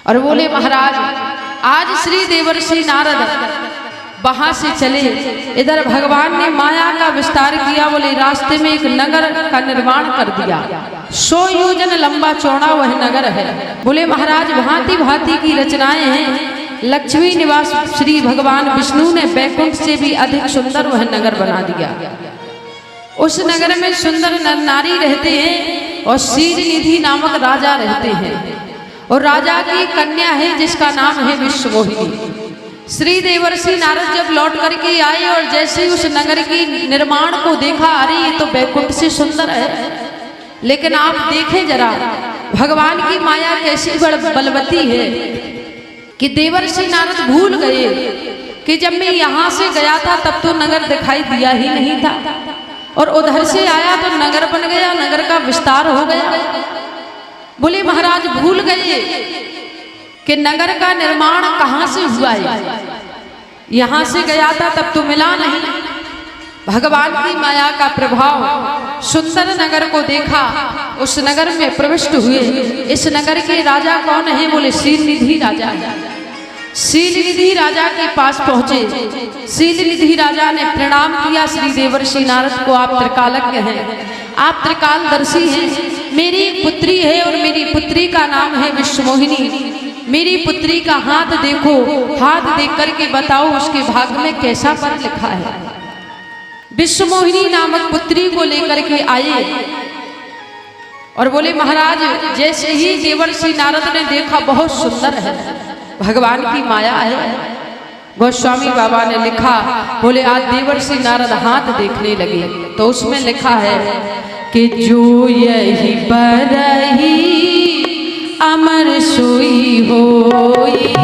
और बोले महाराज आज श्री देवर्षि नारद वहां से चले, इधर भगवान ने माया का विस्तार किया। बोले रास्ते में एक नगर का निर्माण कर दिया, 100 योजन लंबा चौड़ा वह नगर है। बोले महाराज भांति भांति की रचनाएं हैं। लक्ष्मी निवास श्री भगवान विष्णु ने बैकुंठ से भी अधिक सुंदर वह नगर बना दिया। उस नगर में सुंदर नर नारी रहते हैं और शील निधि नामक राजा रहते हैं, और राजा की कन्या है जिसका नाम है विश्वमोहिनी। श्री देवर्षि नारद जब लौट करके आए और जैसे ही उस नगर की निर्माण को देखा, अरे ये तो बैकुंठ से सुंदर है। लेकिन आप देखें जरा भगवान की माया कैसी बलवती है कि देवर्षि नारद भूल गए कि जब मैं यहाँ से गया था तब तो नगर दिखाई दिया ही नहीं था, और उधर से आया तो नगर बन गया, नगर का विस्तार हो गया। बोले महाराज भूल गए कि नगर का निर्माण कहाँ से हुआ है, यहाँ से गया था तब तो मिला नहीं। भगवान की माया का प्रभाव, सुंदर नगर को देखा, उस नगर में प्रविष्ट हुए। इस नगर के राजा कौन है? बोले शीलनिधि राजा। शीलनिधि राजा के पास पहुंचे। शीलनिधि राजा ने प्रणाम किया श्री देवर्षि नारद को, आप त्रिकालज्ञ हैं, आप त्रिकालदर्शी हैं। मेरी एक पुत्री है और मेरी पुत्री का नाम है विश्वमोहिनी। मेरी पुत्री का हाथ देखो, हाथ देख करके बताओ उसके भाग्य में कैसा पर लिखा है। विश्वमोहिनी नामक पुत्री को लेकर के आए और बोले महाराज जैसे ही देवर्षि नारद ने देखा बहुत सुंदर है, भगवान की माया है। गोस्वामी बाबा ने लिखा, बोले आज देवर्षि नारद हाथ देखने लगे तो उसमें लिखा है कि जो यही बरही अमर सोई होई,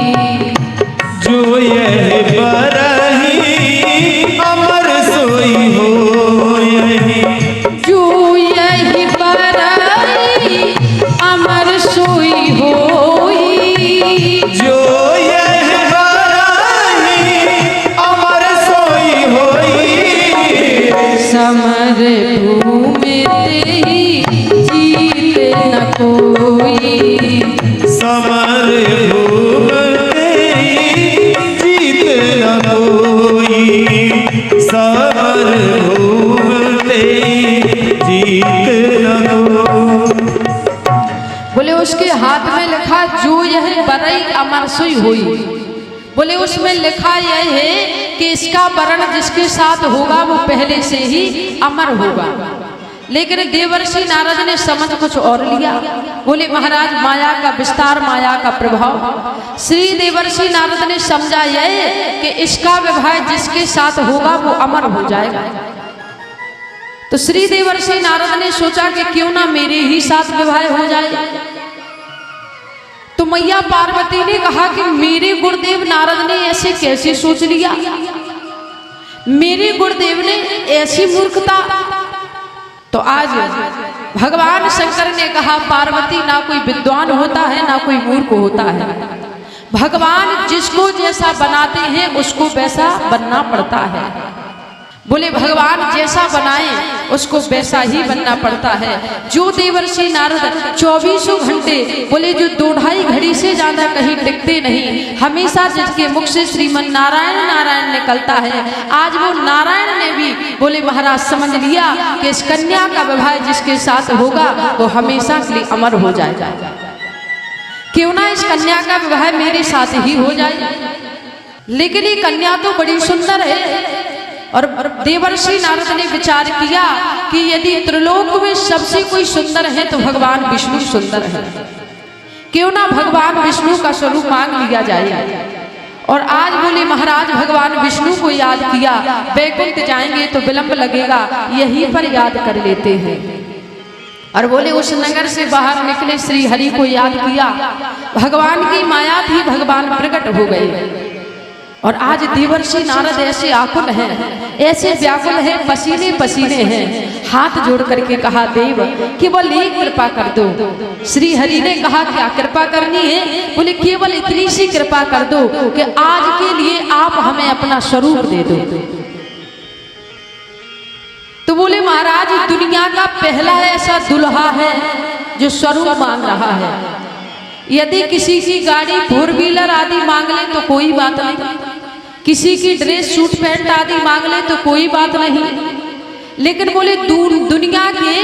जो यही बरही अमर सोई होई, जो यही बरही अमर सोई होई, जो यही बरही अमर सोई होई, समर भूमि तेहि जीत न कोई, समर भूमि जीत न कोई, समर भूमि जीत न कोई। बोले उसके हाथ में लिखा जो यह बरई अमर सोई हुई। बोले उसमें लिखा यह है कि इसका वर्ण जिसके साथ होगा वो पहले से ही अमर होगा। लेकिन देवर्षि नारद ने समझ कुछ और लिया। बोले महाराज माया का विस्तार, माया का प्रभाव। श्री देवर्षि नारद ने समझा यह कि इसका विवाह जिसके साथ होगा वो अमर हो जाएगा। तो श्री देवर्षि नारद ने सोचा कि क्यों ना मेरे ही साथ विवाह हो जाए। तो मैया पार्वती ने कहा कि मेरे गुरुदेव नारद ने ऐसे कैसे सोच लिया, मेरे गुरुदेव ने ऐसी मूर्खता। तो आज भगवान शंकर ने कहा पार्वती ना कोई विद्वान होता है ना कोई मूर्ख होता है, भगवान जिसको जैसा बनाते हैं उसको वैसा बनना पड़ता है। बोले भगवान जैसा बनाए उसको वैसा ही बनना पड़ता है। जो देवर्षि नारद 24 घंटे बोले जो 2-2.5 घड़ी से ज्यादा कहीं टिकते नहीं, हमेशा जिसके मुख से श्रीमन नारायण नारायण निकलता है, आज वो नारायण ने भी बोले महाराज समझ लिया कि इस कन्या का विवाह जिसके साथ होगा वो हमेशा के लिए अमर हो जाएगा। क्यों ना इस कन्या का विवाह मेरे साथ ही हो जाए। लेकिन ये कन्या तो बड़ी सुंदर है। और देवर्षि नारद ने विचार किया कि यदि त्रिलोक में सबसे कोई सुंदर है तो भगवान विष्णु सुंदर है, क्यों ना भगवान विष्णु का स्वरूप मांग लिया जाए। और आज बोले महाराज भगवान विष्णु को याद किया, बैकुंठ जाएंगे तो विलंब लगेगा, यहीं पर याद कर लेते हैं। और बोले उस नगर से बाहर निकले, श्री हरि को याद किया, भगवान की माया थी, भगवान प्रकट हो गए। और आज देवर्षि नारद ऐसे आकुल हैं, ऐसे व्याकुल हैं, पसीने पसीने हैं। हाथ जोड़ करके कहा देव केवल एक कृपा कर दो। श्री हरि ने कहा क्या कृपा करनी है? बोले केवल इतनी सी कृपा कर दो कि आज के लिए आप हमें अपना स्वरूप दे दो। तो बोले महाराज दुनिया का पहला ऐसा दुल्हा है जो स्वरूप मांग रहा है। यदि किसी की गाड़ी 4 व्हीलर आदि मांग ले तो कोई बात नहीं, किसी की ड्रेस सूट पैंट आदि मांग ले तो कोई बात नहीं, लेकिन बोले दुनिया के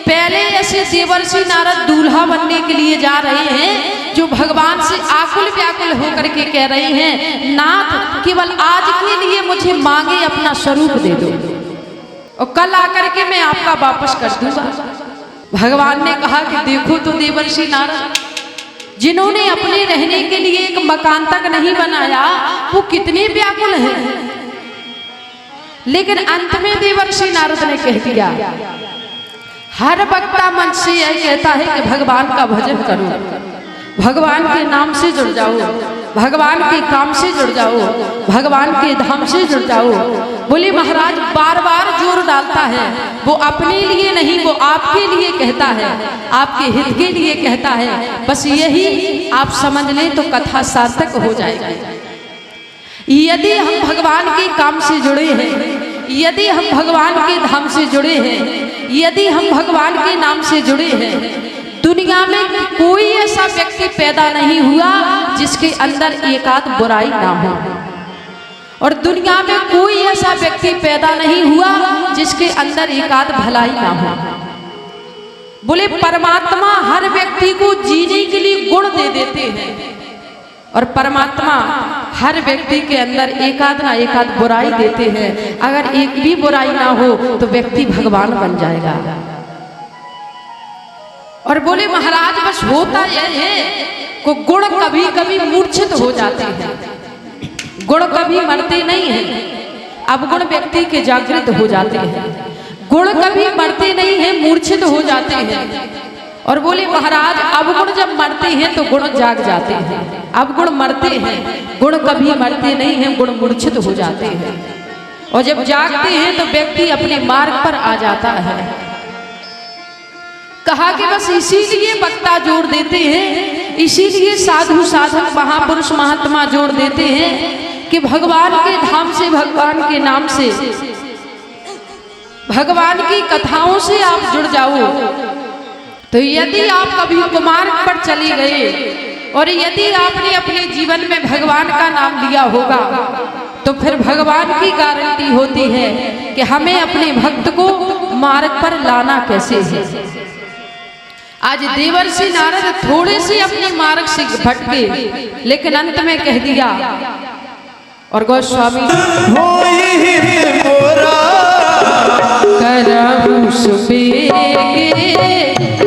पहले ऐसे देवर्षि नारद दूल्हा बनने के लिए जा रहे हैं जो भगवान से आकुल व्याकुल होकर के कह रहे हैं, नाथ केवल आज के लिए मुझे मांगे अपना स्वरूप दे दो और कल आकर के मैं आपका वापस कर दूंगा। भगवान ने कहा कि देखो तो देवर्षि नारद, जिन्होंने अपने रहने के लिए एक मकान तक नहीं बनाया वो कितने व्याकुल हैं। लेकिन अंत में देवर्षि नारद ने कह दिया, हर वक्ता मन से यह कहता है कि भगवान का भजन करो, भगवान के नाम से जुड़ जाओ, भगवान के काम से जुड़ जाओ, भगवान के धाम से जुड़ जाओ। बोले महाराज बार बार जोर डालता है, वो अपने लिए नहीं, वो आपके लिए कहता है, आपके हित के लिए कहता है। बस यही आप समझ लें तो कथा सार्थक हो जाएगी। यदि हम भगवान के काम से जुड़े हैं, यदि हम भगवान के धाम से जुड़े हैं, यदि हम भगवान के नाम से जुड़े हैं, दुनिया में कोई ऐसा व्यक्ति पैदा नहीं हुआ जिसके अंदर एकाध बुराई ना हो, और दुनिया में कोई ऐसा व्यक्ति पैदा नहीं हुआ जिसके अंदर एकाध भलाई ना हो। बोले परमात्मा हर व्यक्ति को जीने के लिए गुण दे देते हैं, और परमात्मा हर व्यक्ति के अंदर एकाध ना एकाध बुराई देते हैं। अगर एक भी बुराई ना हो तो व्यक्ति भगवान बन जाएगा। और बोले महाराज बस होता यह है को गुण कभी कभी मूर्छित हो जाते हैं, गुण कभी मरते नहीं हैं, अवगुण व्यक्ति के जागृत हो जाते हैं, गुण कभी मरते नहीं हैं, मूर्छित हो जाते हैं। और बोले महाराज अवगुण जब मरते हैं तो गुण जाग जाते हैं, अवगुण मरते हैं, गुण कभी मरते नहीं हैं, गुण मूर्छित हो जाते हैं। और जब जागते हैं तो व्यक्ति अपने मार्ग पर आ जाता है। कहा कि बस इसीलिए वक्ता जोड़ देते हैं, इसीलिए साधु साधक महापुरुष महात्मा जोड़ देते हैं कि भगवान के धाम से, भगवान के नाम से, भगवान की कथाओं से आप जुड़ जाओ। तो यदि आप कभी कुमार्ग पर चले गए और यदि आपने अपने जीवन में भगवान का नाम लिया होगा तो फिर भगवान की गारंटी होती है कि हमें अपने भक्त को मार्ग पर लाना कैसे है। आज देवर्षि नारद थोड़े से अपने मार्ग से भटके, लेकिन अंत में कह दिया, और गोस्वामी करहु सुबेग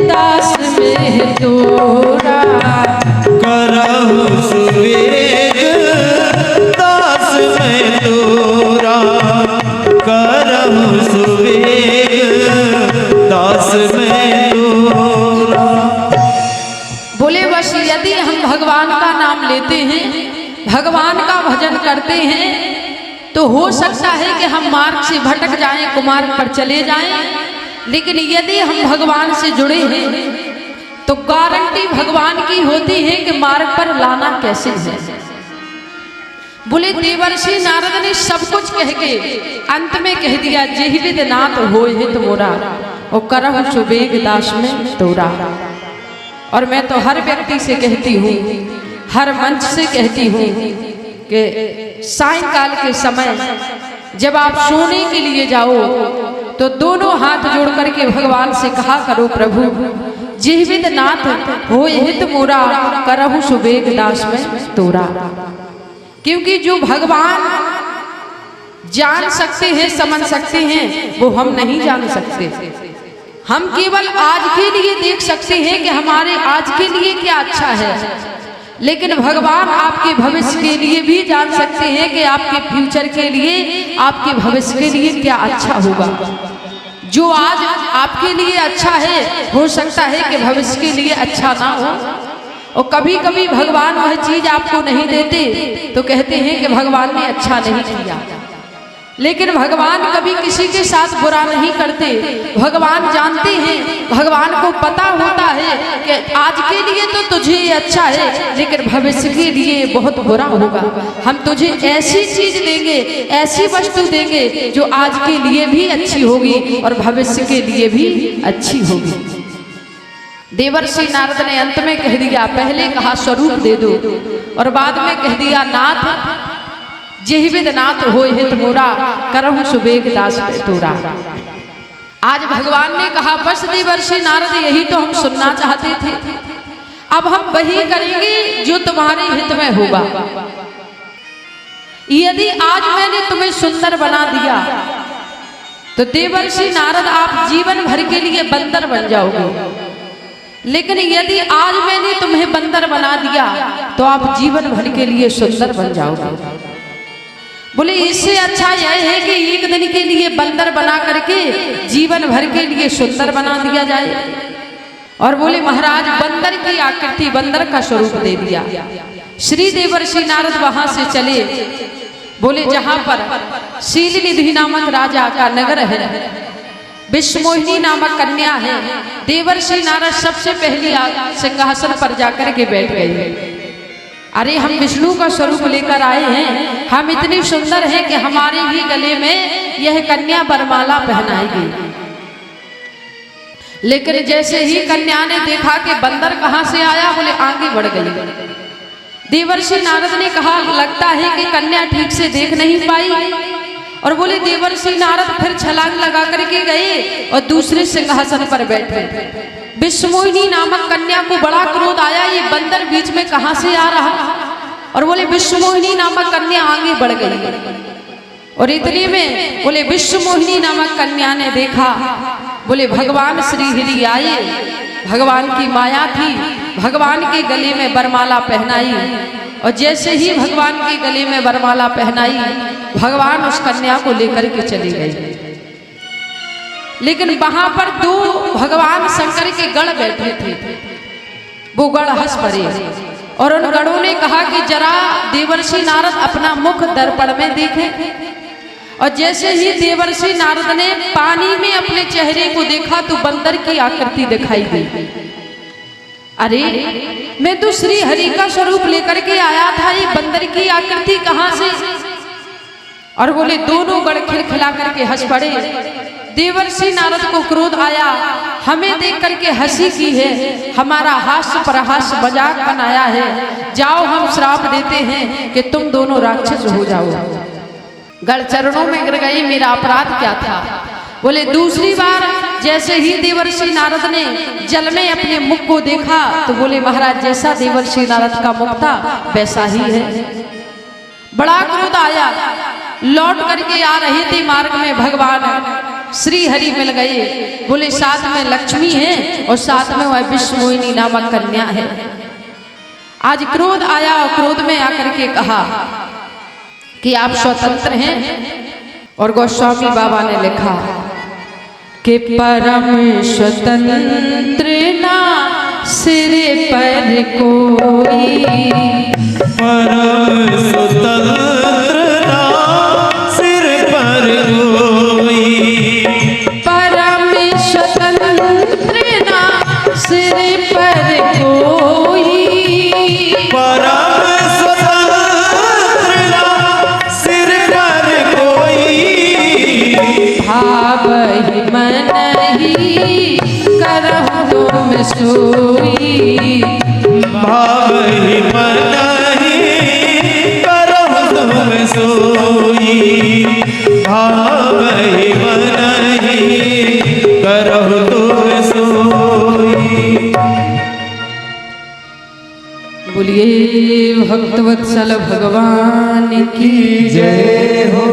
दास में तोरा, करहु सुबेग दास में तोरा, करहु सुबेग दास में तोरा। बोले बस यदि हम भगवान का नाम लेते हैं, भगवान का भजन करते हैं तो हो सकता है कि हम मार्ग से भटक जाएं, कुमार्ग पर चले जाएं, लेकिन यदि हम भगवान से जुड़े हैं तो गारंटी भगवान की होती है कि मार्ग पर लाना कैसे है। बोले देवर्षि नारद ने सब कुछ कह के अंत में कह दिया, जेहिविद नाथ होय हित मोरा, और करहु सुबेग दास में तोरा। और मैं तो हर व्यक्ति से कहती हूँ, हर मंच से कहती हूँ कि सायंकाल के समय जब आप सोने के लिए जाओ तो दोनों हाथ जोड़ करके भगवान से कहा करो, प्रभु जेहिविद नाथ होय हित मोरा, करहु सुबेग दास में तोरा। क्योंकि जो भगवान जान सकते हैं, समझ सकते हैं, वो हम नहीं जान सकते। हम केवल आज के लिए देख सकते हैं कि हमारे आज के लिए क्या अच्छा है, लेकिन भगवान आपके भविष्य के लिए भी जान सकते हैं कि आपके फ्यूचर के लिए, आपके भविष्य के लिए क्या अच्छा होगा। जो आज आपके लिए अच्छा है हो सकता है कि भविष्य के लिए अच्छा ना हो। और कभी कभी भगवान वह चीज आपको नहीं देते तो कहते हैं कि भगवान ने अच्छा नहीं किया, लेकिन भगवान कभी किसी के साथ बुरा नहीं करते। भगवान जानते हैं, भगवान को पता होता है कि आज के लिए तो तुझे अच्छा है, लेकिन भविष्य के लिए बहुत बुरा होगा। हम तुझे ऐसी चीज देंगे, ऐसी वस्तु देंगे जो आज के लिए भी अच्छी होगी और भविष्य के लिए भी अच्छी होगी। देवर्षि नारद ने अंत में कह दिया, पहले कहा स्वरूप दे दो और बाद में कह दिया नाथ जेहिविद नाथ होय हित मोरा करहु सुबेग दास तोरा। आज भगवान ने कहा बस देवर्षि नारद यही तो हम सुनना चाहते थे, अब हम वही करेंगे जो तुम्हारे हित में होगा। यदि आज मैंने तुम्हें सुंदर बना दिया तो देवर्षि नारद आप जीवन भर के लिए बंदर बन जाओगे, लेकिन यदि आज मैंने तुम्हें बंदर बना दिया तो आप जीवन भर के लिए सुंदर बन जाओगे। बोले इससे अच्छा यह है कि एक दिन के लिए बंदर बना करके जीवन भर के लिए सुंदर बना दिया जाए। और बोले महाराज बंदर की आकृति, बंदर का स्वरूप दे दिया। श्री देवर्षि नारद वहां से चले, बोले जहां पर शीलनिधि नामक राजा का नगर है, विश्वमोहिनी नामक कन्या है, देवर्षि नारद सबसे पहली सिंहासन पर जाकर के बैठ गए। अरे हम विष्णु का स्वरूप लेकर आए हैं, हम इतने सुंदर हैं कि हमारे ही गले में यह कन्या वरमाला पहनाएगी। लेकिन जैसे ही कन्या ने देखा कि बंदर कहां से आया, बोले आगे बढ़ गई। देवर्षि नारद ने कहा लगता है कि कन्या ठीक से देख नहीं पाई, और बोले देवर्षि नारद फिर छलांग लगा करके गए और दूसरे सिंहासन पर बैठे। विश्वमोहिनी नामक कन्या को बड़ा क्रोध आया, ये बंदर बीच में कहां से आ रहा, और बोले विश्वमोहिनी नामक कन्या आगे बढ़ गई। और इतने में बोले विश्वमोहिनी नामक कन्या ने देखा, बोले भगवान श्री हरि आए, भगवान की माया थी, भगवान के गले में वरमाला पहनाई, और जैसे ही भगवान के गले में वरमाला पहनाई भगवान उस कन्या को लेकर के चले गए। लेकिन वहां पर दो भगवान शंकर के गण बैठे थे, वो गण हंस पड़े और उन गणों ने कहा कि जरा देवर्षि नारद अपना मुख दर्पण में देखें। और जैसे ही देवर्षि नारद ने पानी में अपने चेहरे को देखा तो बंदर की आकृति दिखाई दी। अरे मैं तो श्री हरि का स्वरूप लेकर के आया था, ये बंदर की आकृति कहां से? और बोले दोनों गण खिलखिला करके हंस पड़े। देवर्षि नारद को क्रोध आया, हमें देख करके हंसी की है, हमारा हास्य प्रहास्य मजाक बनाया है, जाओ हम श्राप देते हैं कि तुम दोनों राक्षस हो जाओ। गण चरणों में गिर गई, मेरा अपराध क्या था? बोले दूसरी बार जैसे ही देवर्षि नारद ने जल में अपने मुख को देखा तो बोले महाराज जैसा देवर्षि नारद का मुख था वैसा ही है। बड़ा क्रोध आया, लौट करके आ रहे थे, मार्ग में भगवान श्री हरि मिल गए। बोले साथ में लक्ष्मी है और साथ में वह विश्वमोहिनी नामक कन्या है। आज क्रोध आया और क्रोध में आकर के कहा कि आप स्वतंत्र हैं। और गोस्वामी बाबा ने लिखा कि परम स्वतंत्र ना सिर पर कोई, परम स्वतंत्र ना सिर पर कोई, परम स्वतंत्र ना सिर पर कोई, परम स्वतंत्र ना सिर पर कोई, भाव ही मन ही करहु तुम सोई, भाव ही मन ही करहु तुम सोई, भाव ही मन ही करहु तुम सोई। बोलिए भक्तवत्सल भगवान की जय हो।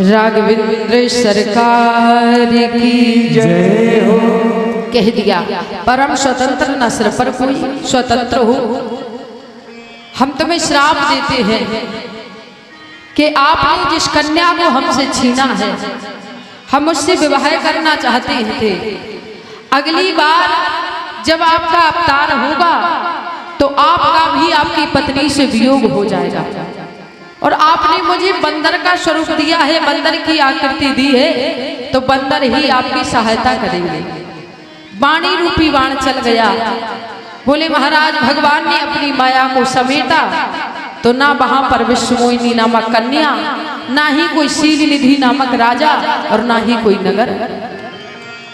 राघवेंद्र सरकार की जय हो। कह दिया परम स्वतंत्र न सिर पर कोई, स्वतंत्र हो। हम तुम्हें श्राप देते हैं कि आपने जिस कन्या को हमसे छीना है, हम उससे विवाह करना चाहते थे। अगली बार जब आपका अवतार होगा तो आपका भी आपकी पत्नी से वियोग हो जाएगा। और आपने मुझे बंदर का स्वरूप दिया है, बंदर की आकृति दी है, तो बंदर ही आपकी सहायता करेंगे। वाणी रूपी बाण चल गया। बोले महाराज भगवान ने अपनी माया को समेटा तो ना वहां पर विश्वमोहिनी नामक कन्या, ना ही कोई शीलनिधि नामक राजा और ना ही कोई नगर।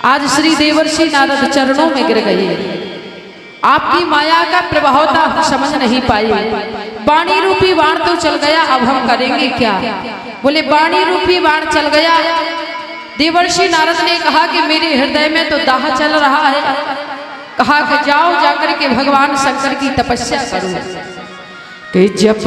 आज श्री देवर्षि नारद चरणों में गिर गए। आपकी माया का प्रभाव था, हम समझ नहीं पाए। वाणी रूपी बाण तो चल गया, अब हम करेंगे क्या? बोले वाणी रूपी बाण चल गया। देवर्षि नारद ने कहा कि मेरे हृदय में तो दाह चल रहा है। कहा कि जाओ जाकर के भगवान शंकर की तपस्या करो कि जप